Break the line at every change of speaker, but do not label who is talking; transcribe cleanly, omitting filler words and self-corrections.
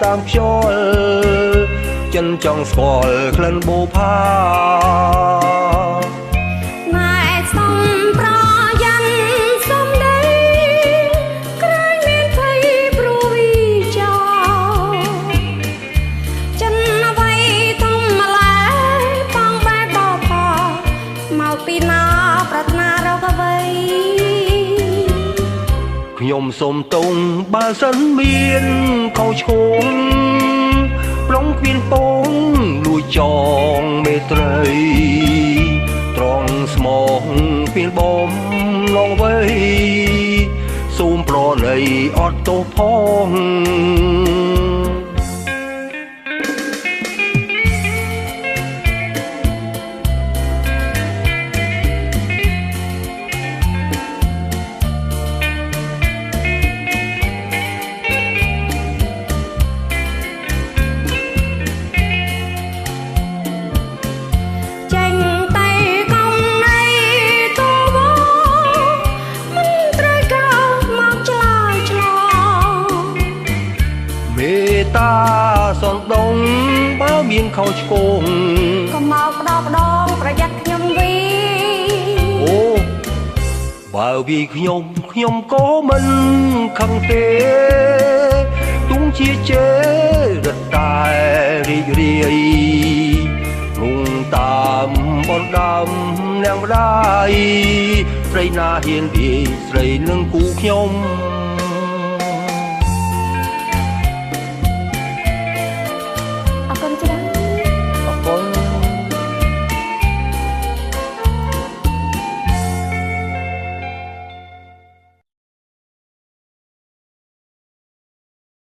តាមខ្យល់ចិនចង់ស្គាល់ក្លិនបូផា
ណែសំប្រយ៉ាន់សំដីក្រែងមានភ័យព្រោះវិចោចិនអ្វីធំម្ល៉េះបងបែបបោផមកពីណាប្រាថ្នារកអ្វី
ខ្ញុំសូមទងបើសិនមានខុសឆ្គងប្លង់គ្មានពងលួចចងមេត្រីត្រង់ស្មងពេលបំឡងវ័យសូមប្រណីអត់ទោសផងតាសនដងបើមានខុសឆ្គង
ក៏មកម្ដងប្រយ័ត្នខ្ញុំវី
អូបើវាខ្ញុំក៏មិនខឹងទេទុំជាជេរត់តែរីករាយរងតាមបនដើមនាងម្ដាយស្រីណាហ៊ាននិយាយស្រីនឹងគូខ្ញុំ